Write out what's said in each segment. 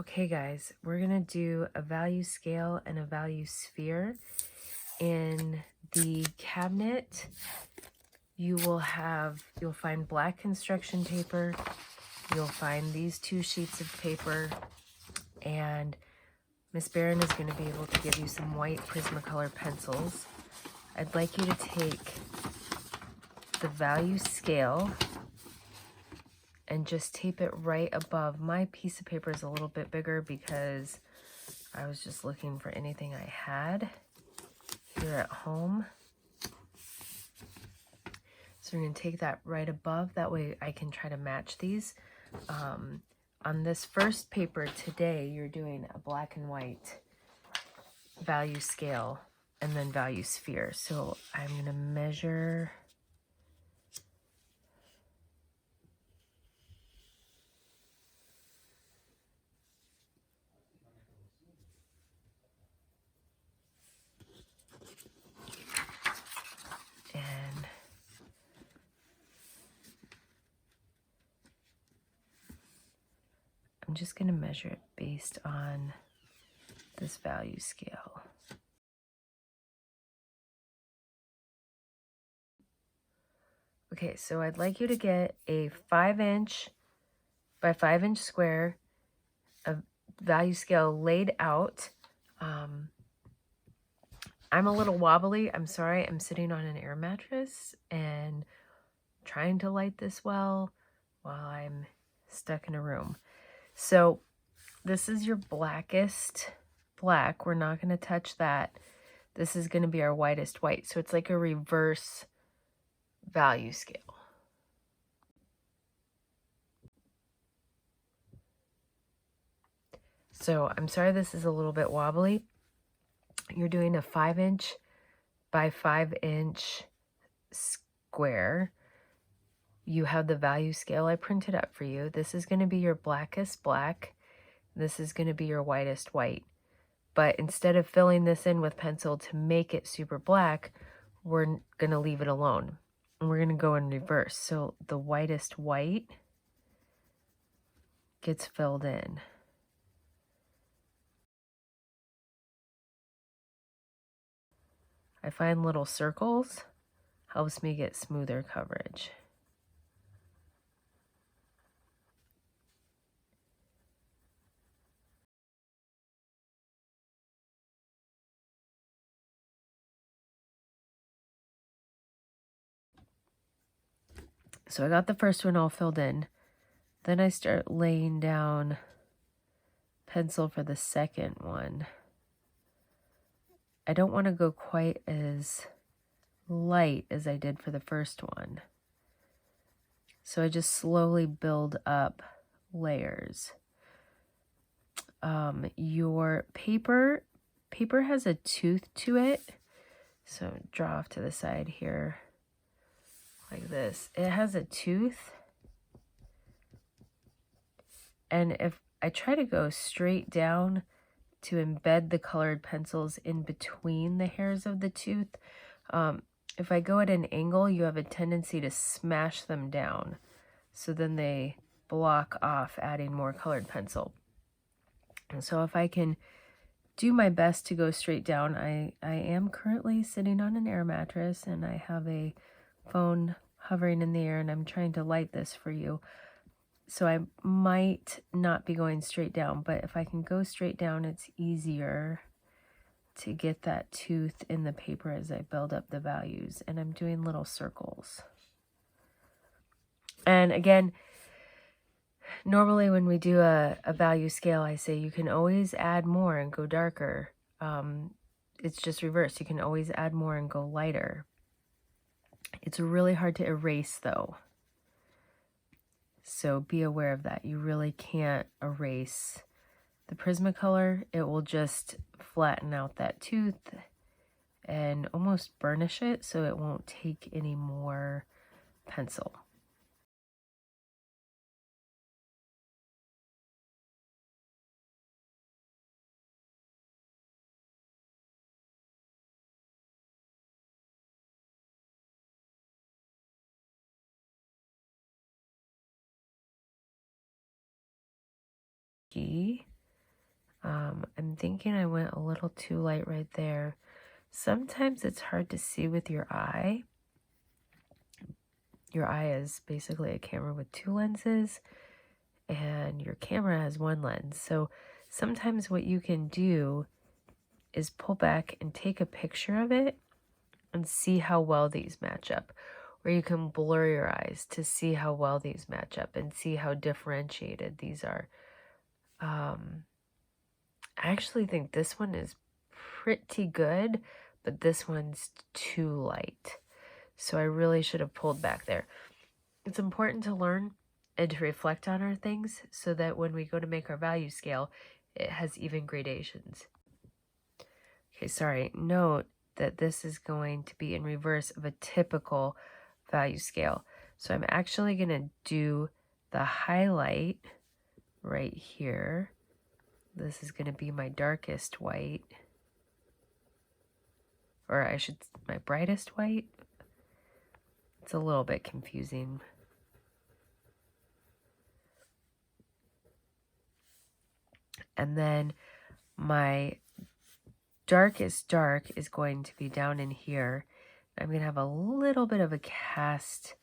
Okay guys, we're gonna do a value scale and a value sphere. In the cabinet, you'll find black construction paper, you'll find these 2 sheets of paper, and Miss Barron is gonna be able to give you some white Prismacolor pencils. I'd like you to take the value scale and just tape it right above. My piece of paper is a little bit bigger because I was just looking for anything I had here at home. So we're going to take that right above. That way I can try to match these. On this first paper today, you're doing a black and white value scale and then value sphere. So I'm going to measure. And I'm just going to measure it based on this value scale. Okay, so I'd like you to get a 5-inch by 5-inch square of value scale laid out. I'm a little wobbly. I'm sorry. I'm sitting on an air mattress and trying to light this well while I'm stuck in a room. So this is your blackest black. We're not going to touch that. This is going to be our whitest white. So it's like a reverse value scale. So I'm sorry this is a little bit wobbly. You're doing a 5-inch by 5-inch square. You have the value scale I printed up for you. This is going to be your blackest black. This is going to be your whitest white. But instead of filling this in with pencil to make it super black, we're going to leave it alone. And we're going to go in reverse. So the whitest white gets filled in. I find little circles helps me get smoother coverage. So I got the first one all filled in. Then I start laying down pencil for the second one. I don't want to go quite as light as I did for the first one. So I just slowly build up layers. Your paper has a tooth to it. So draw off to the side here like this. It has a tooth. And if I try to go straight down to embed the colored pencils in between the hairs of the tooth, if I go at an angle, you have a tendency to smash them down. So then they block off adding more colored pencil. And so if I can do my best to go straight down, I am currently sitting on an air mattress and I have a phone hovering in the air and I'm trying to light this for you. So I might not be going straight down, but if I can go straight down, it's easier to get that tooth in the paper as I build up the values. And I'm doing little circles. And again, normally when we do a value scale, I say you can always add more and go darker. It's just reversed. You can always add more and go lighter. It's really hard to erase though. So be aware of that. You really can't erase the Prismacolor. It will just flatten out that tooth and almost burnish it so it won't take any more pencil. Key. I'm thinking I went a little too light right there. Sometimes it's hard to see with your eye. Your eye is basically a camera with two lenses, and your camera has one lens. So sometimes what you can do is pull back and take a picture of it and see how well these match up. Or you can blur your eyes to see how well these match up and see how differentiated these are. I actually think this one is pretty good, but this one's too light. So I really should have pulled back there. It's important to learn and to reflect on our things so that when we go to make our value scale, it has even gradations. Okay, sorry. Note that this is going to be in reverse of a typical value scale. So I'm actually going to do the highlight right here. This is going to be my darkest white, or my brightest white. It's a little bit confusing. And then my darkest dark is going to be down in here. I'm going to have a little bit of a cast,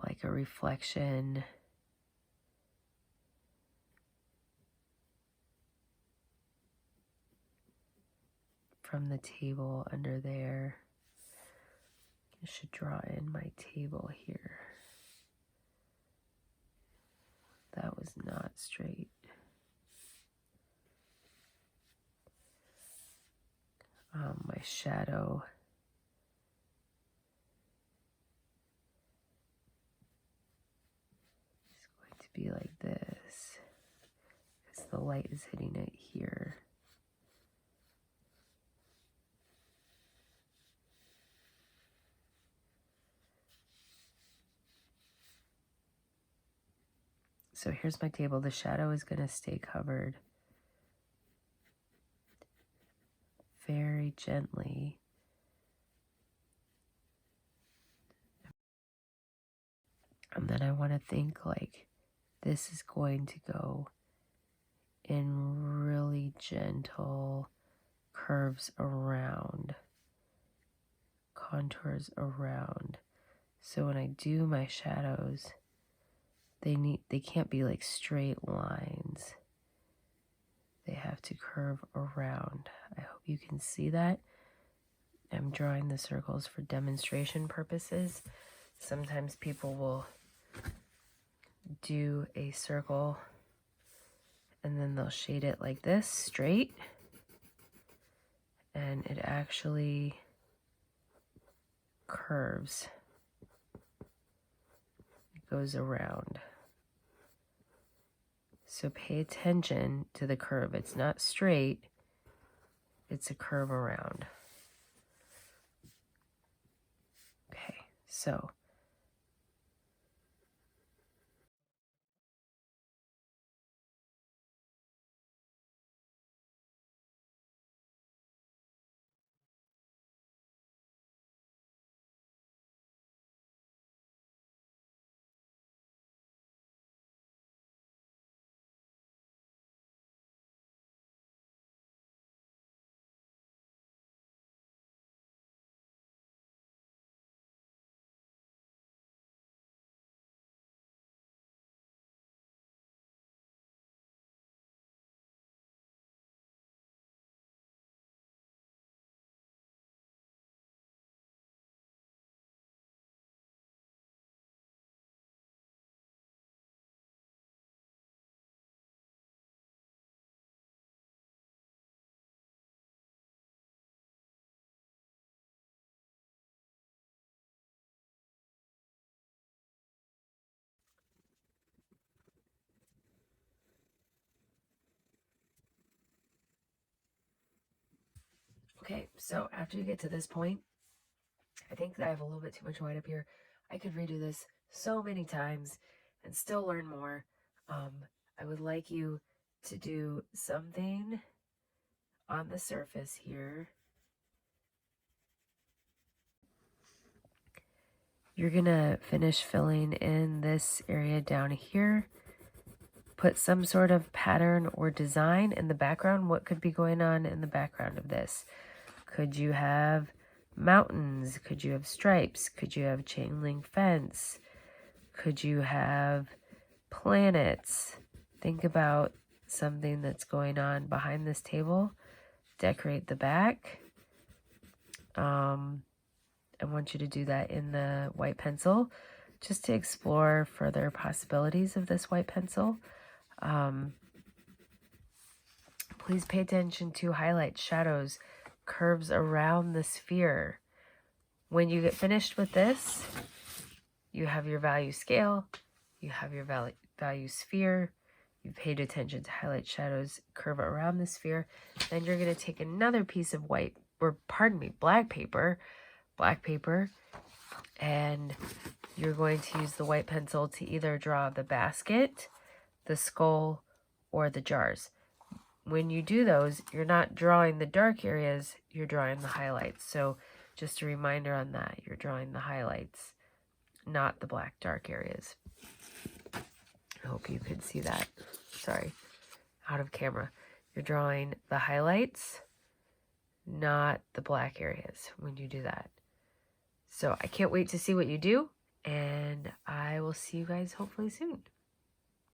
like a reflection. From the table under there. I should draw in my table here. That was not straight. My shadow. Is going to be like this, because the light is hitting it here. So here's my table. The shadow is going to stay covered very gently. And then I want to think like this is going to go in really gentle curves around, contours around. So when I do my shadows, they can't be like straight lines. They have to curve around. I hope you can see that. I'm drawing the circles for demonstration purposes. Sometimes people will do a circle and then they'll shade it like this, straight. And it actually curves. It goes around. So pay attention to the curve. It's not straight, it's a curve around. Okay, so okay, so after you get to this point, I think that I have a little bit too much white up here. I could redo this so many times and still learn more. I would like you to do something on the surface here. You're gonna finish filling in this area down here. put some sort of pattern or design in the background. What could be going on in the background of this? Could you have mountains? Could you have stripes? Could you have chain link fence? Could you have planets? Think about something that's going on behind this table. Decorate the back. I want you to do that in the white pencil just to explore further possibilities of this white pencil. Please pay attention to highlights, shadows, curves around the sphere. When you get finished with this, you have your value scale, you have your value sphere, you paid attention to highlight, shadows, curve around the sphere. Then you're going to take another piece of black paper, and you're going to use the white pencil to either draw the basket, the skull, or the jars. When you do those, you're not drawing the dark areas, you're drawing the highlights. So just a reminder on that, you're drawing the highlights, not the black dark areas. I hope you could see that. Sorry, out of camera. You're drawing the highlights, not the black areas when you do that. So I can't wait to see what you do, and I will see you guys hopefully soon.